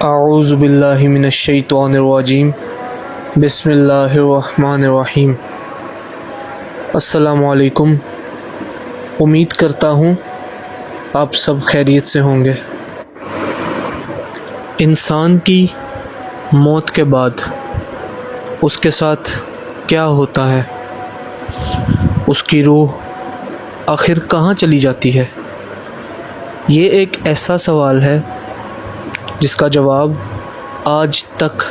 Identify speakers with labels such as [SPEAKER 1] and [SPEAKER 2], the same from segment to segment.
[SPEAKER 1] اعوذ باللہ من الشیطان الرجیم بسم اللہ الرحمن الرحیم۔ السلام علیکم، امید کرتا ہوں آپ سب خیریت سے ہوں گے۔ انسان کی موت کے بعد اس کے ساتھ کیا ہوتا ہے؟ اس کی روح آخر کہاں چلی جاتی ہے؟ یہ ایک ایسا سوال ہے جس کا جواب آج تک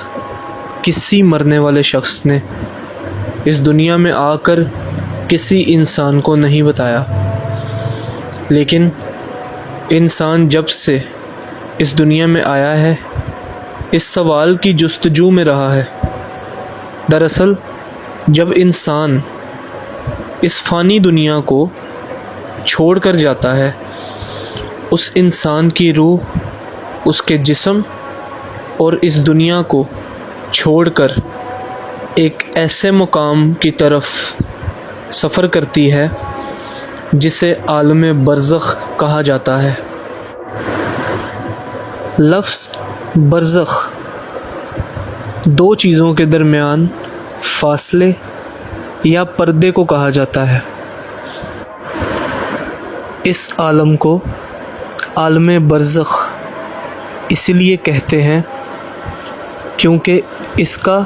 [SPEAKER 1] کسی مرنے والے شخص نے اس دنیا میں آ کر کسی انسان کو نہیں بتایا، لیکن انسان جب سے اس دنیا میں آیا ہے اس سوال کی جستجو میں رہا ہے۔ دراصل جب انسان اس فانی دنیا کو چھوڑ کر جاتا ہے، اس انسان کی روح اس کے جسم اور اس دنیا کو چھوڑ کر ایک ایسے مقام کی طرف سفر کرتی ہے جسے عالم برزخ کہا جاتا ہے۔ لفظ برزخ دو چیزوں کے درمیان فاصلے یا پردے کو کہا جاتا ہے۔ اس عالم کو عالم برزخ اس لیے کہتے ہیں کیونکہ اس کا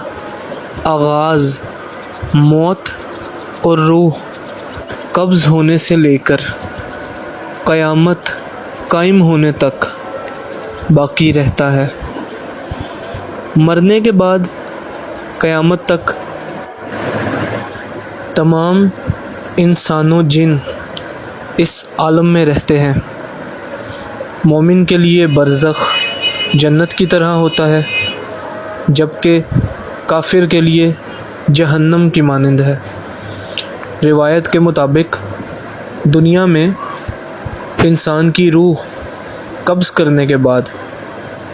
[SPEAKER 1] آغاز موت اور روح قبض ہونے سے لے کر قیامت قائم ہونے تک باقی رہتا ہے۔ مرنے کے بعد قیامت تک تمام انسان و جن اس عالم میں رہتے ہیں۔ مومن کے لیے برزخ جنت کی طرح ہوتا ہے، جبکہ کافر کے لیے جہنم کی مانند ہے۔ روایت کے مطابق دنیا میں انسان کی روح قبض کرنے کے بعد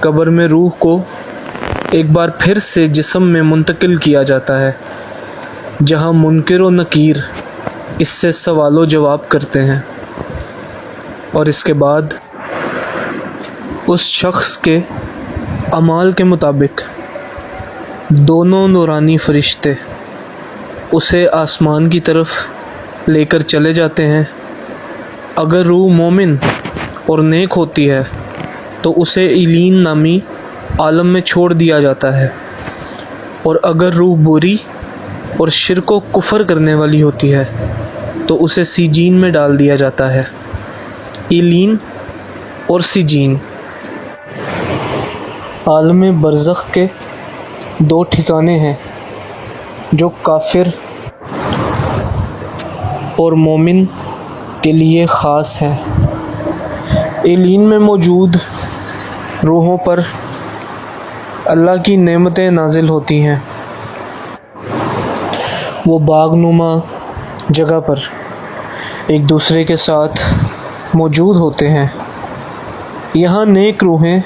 [SPEAKER 1] قبر میں روح کو ایک بار پھر سے جسم میں منتقل کیا جاتا ہے، جہاں منکر و نکیر اس سے سوال و جواب کرتے ہیں، اور اس کے بعد اس شخص کے اعمال کے مطابق دونوں نورانی فرشتے اسے آسمان کی طرف لے کر چلے جاتے ہیں۔ اگر روح مومن اور نیک ہوتی ہے تو اسے علین نامی عالم میں چھوڑ دیا جاتا ہے، اور اگر روح بری اور شرک و کفر کرنے والی ہوتی ہے تو اسے سجین میں ڈال دیا جاتا ہے۔ علین اور سجین عالم برزخ کے دو ٹھکانے ہیں جو کافر اور مومن کے لیے خاص ہیں۔ علین میں موجود روحوں پر اللہ کی نعمتیں نازل ہوتی ہیں۔ وہ باغ نما جگہ پر ایک دوسرے کے ساتھ موجود ہوتے ہیں۔ یہاں نیک روحیں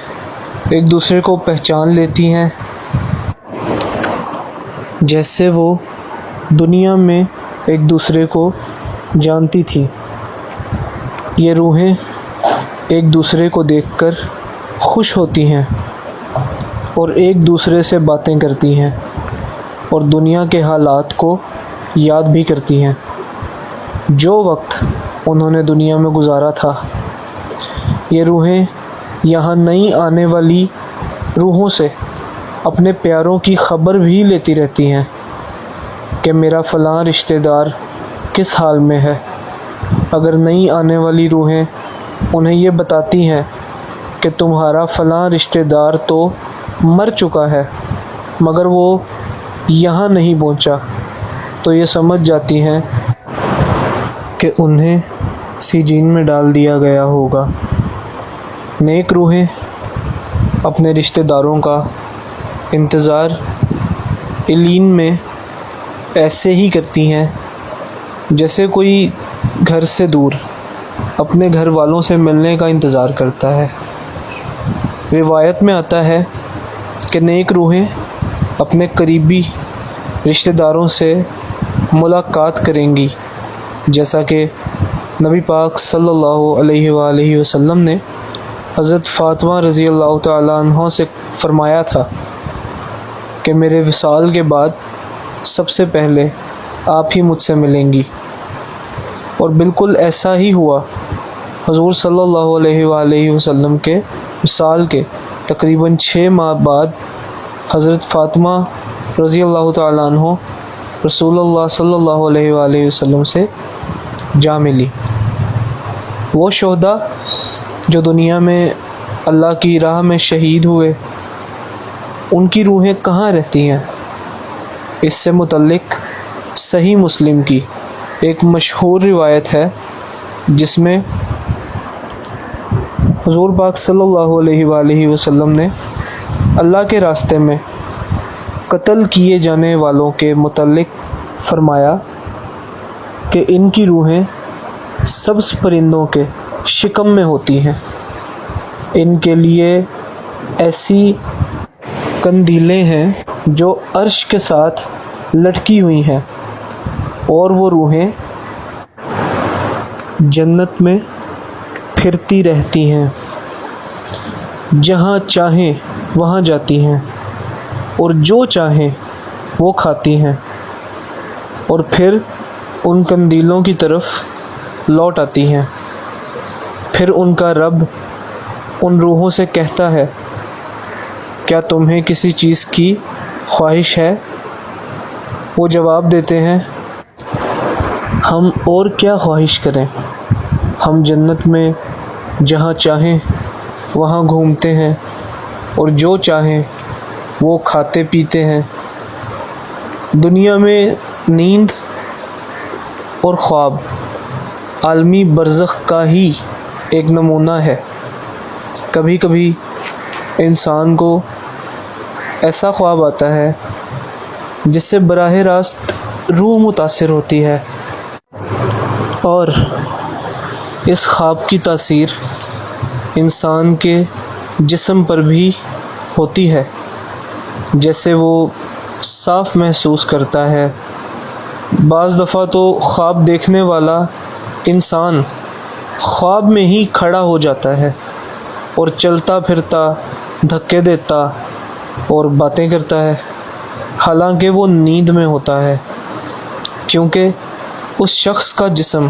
[SPEAKER 1] ایک دوسرے کو پہچان لیتی ہیں جیسے وہ دنیا میں ایک دوسرے کو جانتی تھیں۔ یہ روحیں ایک دوسرے کو دیکھ کر خوش ہوتی ہیں اور ایک دوسرے سے باتیں کرتی ہیں اور دنیا کے حالات کو یاد بھی کرتی ہیں جو وقت انہوں نے دنیا میں گزارا تھا۔ یہ روحیں یہاں نئی آنے والی روحوں سے اپنے پیاروں کی خبر بھی لیتی رہتی ہیں کہ میرا فلاں رشتہ دار کس حال میں ہے۔ اگر نئی آنے والی روحیں انہیں یہ بتاتی ہیں کہ تمہارا فلاں رشتہ دار تو مر چکا ہے مگر وہ یہاں نہیں پہنچا، تو یہ سمجھ جاتی ہیں کہ انہیں سجین میں ڈال دیا گیا ہوگا۔ نیک روحیں اپنے رشتہ داروں کا انتظار علین میں ایسے ہی کرتی ہیں جیسے کوئی گھر سے دور اپنے گھر والوں سے ملنے کا انتظار کرتا ہے۔ روایت میں آتا ہے کہ نیک روحیں اپنے قریبی رشتہ داروں سے ملاقات کریں گی، جیسا کہ نبی پاک صلی اللہ علیہ وآلہ وسلم نے حضرت فاطمہ رضی اللہ تعالیٰ عنہ سے فرمایا تھا کہ میرے وصال کے بعد سب سے پہلے آپ ہی مجھ سے ملیں گی، اور بالکل ایسا ہی ہوا۔ حضور صلی اللہ علیہ وآلہ وسلم کے وصال کے تقریباً 6 ماہ بعد حضرت فاطمہ رضی اللہ تعالیٰ عنہ رسول اللہ صلی اللہ علیہ وآلہ وسلم سے جا ملی۔ وہ شہداء جو دنیا میں اللہ کی راہ میں شہید ہوئے، ان کی روحیں کہاں رہتی ہیں؟ اس سے متعلق صحیح مسلم کی ایک مشہور روایت ہے جس میں حضور پاک صلی اللہ علیہ وآلہ وسلم نے اللہ کے راستے میں قتل کیے جانے والوں کے متعلق فرمایا کہ ان کی روحیں سبز پرندوں کے شکم میں ہوتی ہیں، ان کے لیے ایسی قندیلیں ہیں جو عرش کے ساتھ لٹکی ہوئی ہیں، اور وہ روحیں جنت میں پھرتی رہتی ہیں، جہاں چاہیں وہاں جاتی ہیں، اور جو چاہیں وہ کھاتی ہیں، اور پھر ان قندیلوں کی طرف لوٹ آتی ہیں۔ پھر ان کا رب ان روحوں سے کہتا ہے، کیا تمہیں کسی چیز کی خواہش ہے؟ وہ جواب دیتے ہیں، ہم اور کیا خواہش کریں، ہم جنت میں جہاں چاہیں وہاں گھومتے ہیں، اور جو چاہیں وہ کھاتے پیتے ہیں۔ دنیا میں نیند اور خواب عالمی برزخ کا ہی ایک نمونہ ہے۔ کبھی کبھی انسان کو ایسا خواب آتا ہے جس سے براہ راست روح متاثر ہوتی ہے، اور اس خواب کی تاثیر انسان کے جسم پر بھی ہوتی ہے، جیسے وہ صاف محسوس کرتا ہے۔ بعض دفعہ تو خواب دیکھنے والا انسان خواب میں ہی کھڑا ہو جاتا ہے اور چلتا پھرتا، دھکے دیتا اور باتیں کرتا ہے، حالانکہ وہ نیند میں ہوتا ہے، کیونکہ اس شخص کا جسم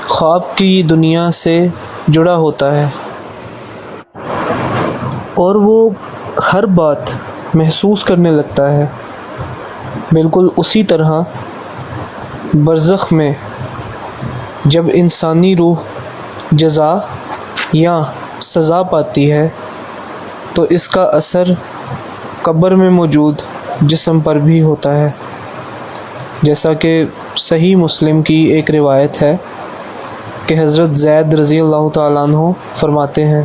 [SPEAKER 1] خواب کی دنیا سے جڑا ہوتا ہے، اور وہ ہر بات محسوس کرنے لگتا ہے۔ بالکل اسی طرح برزخ میں جب انسانی روح جزا یا سزا پاتی ہے تو اس کا اثر قبر میں موجود جسم پر بھی ہوتا ہے، جیسا کہ صحیح مسلم کی ایک روایت ہے کہ حضرت زید رضی اللہ تعالیٰ عنہ فرماتے ہیں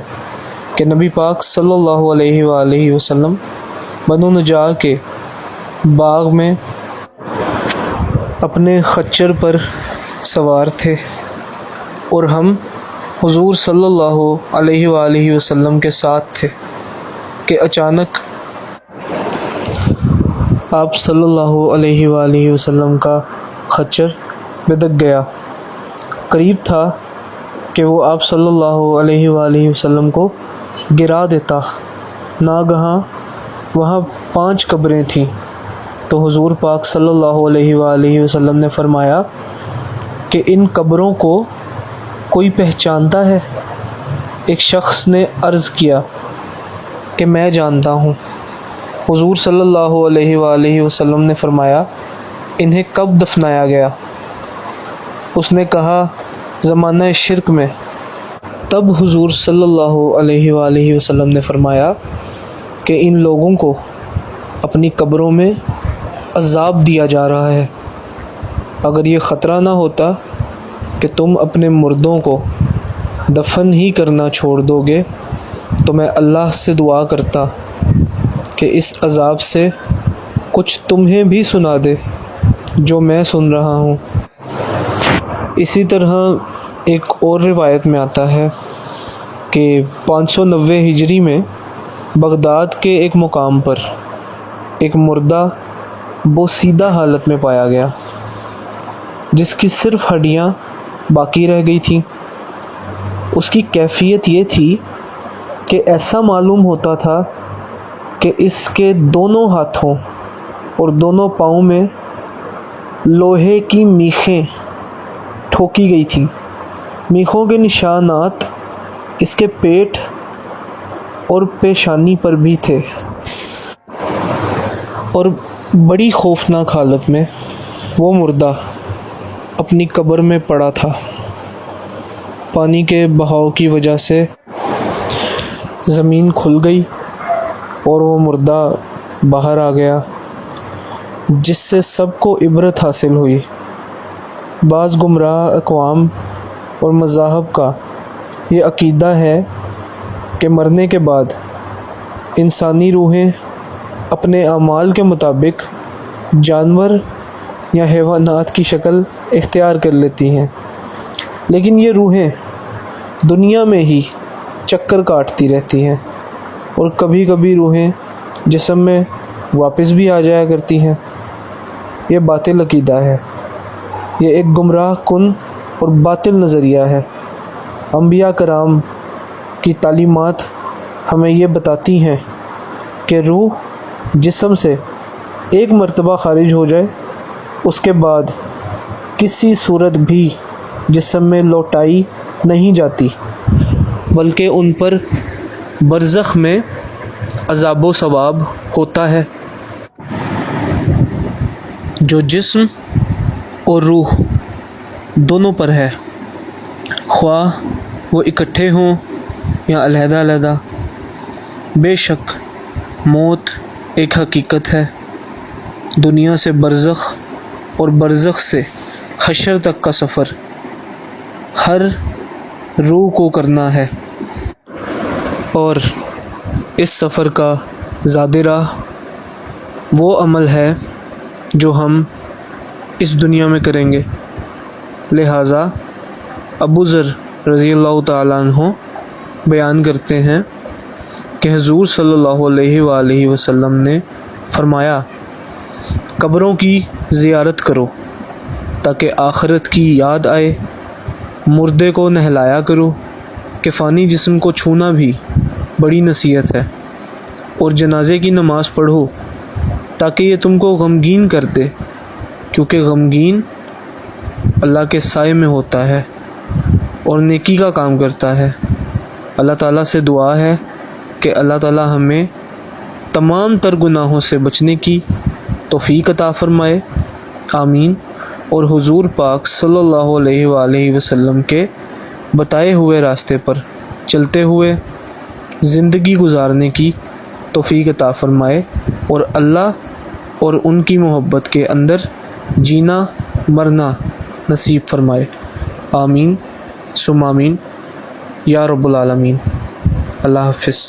[SPEAKER 1] کہ نبی پاک صلی اللہ علیہ وآلہ وسلم بنو نجار کے باغ میں اپنے خچر پر سوار تھے، اور ہم حضور صلی اللہ علیہ وآلہ وسلم کے ساتھ تھے کہ اچانک آپ صلی اللہ علیہ وآلہ وسلم کا خچر بدک گیا۔ قریب تھا کہ وہ آپ صلی اللہ علیہ وآلہ وسلم کو گرا دیتا۔ ناگہاں وہاں 5 قبریں تھیں، تو حضور پاک صلی اللہ علیہ وآلہ وسلم نے فرمایا کہ ان قبروں کو کوئی پہچانتا ہے؟ ایک شخص نے عرض کیا کہ میں جانتا ہوں۔ حضور صلی اللہ علیہ وآلہ وسلم نے فرمایا، انہیں کب دفنایا گیا؟ اس نے کہا، زمانہ شرک میں۔ تب حضور صلی اللہ علیہ وآلہ وسلم نے فرمایا کہ ان لوگوں کو اپنی قبروں میں عذاب دیا جا رہا ہے۔ اگر یہ خطرہ نہ ہوتا کہ تم اپنے مردوں کو دفن ہی کرنا چھوڑ دو گے تو میں اللہ سے دعا کرتا کہ اس عذاب سے کچھ تمہیں بھی سنا دے جو میں سن رہا ہوں۔ اسی طرح ایک اور روایت میں آتا ہے کہ 590 ہجری میں بغداد کے ایک مقام پر ایک مردہ بوسیدہ حالت میں پایا گیا، جس کی صرف ہڈیاں باقی رہ گئی تھیں۔ اس کی کیفیت یہ تھی کہ ایسا معلوم ہوتا تھا کہ اس کے دونوں ہاتھوں اور دونوں پاؤں میں لوہے کی میخیں ٹھوکی گئی تھیں۔ میخوں کے نشانات اس کے پیٹ اور پیشانی پر بھی تھے، اور بڑی خوفناک حالت میں وہ مردہ اپنی قبر میں پڑا تھا۔ پانی کے بہاؤ کی وجہ سے زمین کھل گئی اور وہ مردہ باہر آ گیا، جس سے سب کو عبرت حاصل ہوئی۔ بعض گمراہ اقوام اور مذاہب کا یہ عقیدہ ہے کہ مرنے کے بعد انسانی روحیں اپنے اعمال کے مطابق جانور یا حیوانات کی شکل اختیار کر لیتی ہیں، لیکن یہ روحیں دنیا میں ہی چکر کاٹتی رہتی ہیں اور کبھی کبھی روحیں جسم میں واپس بھی آ جایا کرتی ہیں۔ یہ باطل عقیدہ ہے، یہ ایک گمراہ کن اور باطل نظریہ ہے۔ انبیاء کرام کی تعلیمات ہمیں یہ بتاتی ہیں کہ روح جسم سے ایک مرتبہ خارج ہو جائے، اس کے بعد کسی صورت بھی جسم میں لوٹائی نہیں جاتی، بلکہ ان پر برزخ میں عذاب و ثواب ہوتا ہے۔ جو جسم اور روح دونوں پر ہے، خواہ وہ اکٹھے ہوں یا علیحدہ علیحدہ، بے شک موت ایک حقیقت ہے۔ دنیا سے برزخ اور برزخ سے حشر تک کا سفر ہر روح کو کرنا ہے، اور اس سفر کا زاد راہ وہ عمل ہے جو ہم اس دنیا میں کریں گے۔ لہٰذا ابو ذر رضی اللہ تعالیٰ عنہ بیان کرتے ہیں کہ حضور صلی اللہ علیہ وآلہ وسلم نے فرمایا، قبروں کی زیارت کرو تاکہ آخرت کی یاد آئے، مردے کو نہلایا کرو کہ فانی جسم کو چھونا بھی بڑی نصیحت ہے، اور جنازے کی نماز پڑھو تاکہ یہ تم کو غمگین کر دے، کیونکہ غمگین اللہ کے سائے میں ہوتا ہے اور نیکی کا کام کرتا ہے۔ اللہ تعالیٰ سے دعا ہے کہ اللہ تعالیٰ ہمیں تمام تر گناہوں سے بچنے کی توفیق عطا فرمائے، آمین۔ اور حضور پاک صلی اللہ علیہ وآلہ وسلم کے بتائے ہوئے راستے پر چلتے ہوئے زندگی گزارنے کی توفیق عطا فرمائے، اور اللہ اور ان کی محبت کے اندر جینا مرنا نصیب فرمائے، آمین ثم آمین یا رب العالمین۔ اللہ حافظ۔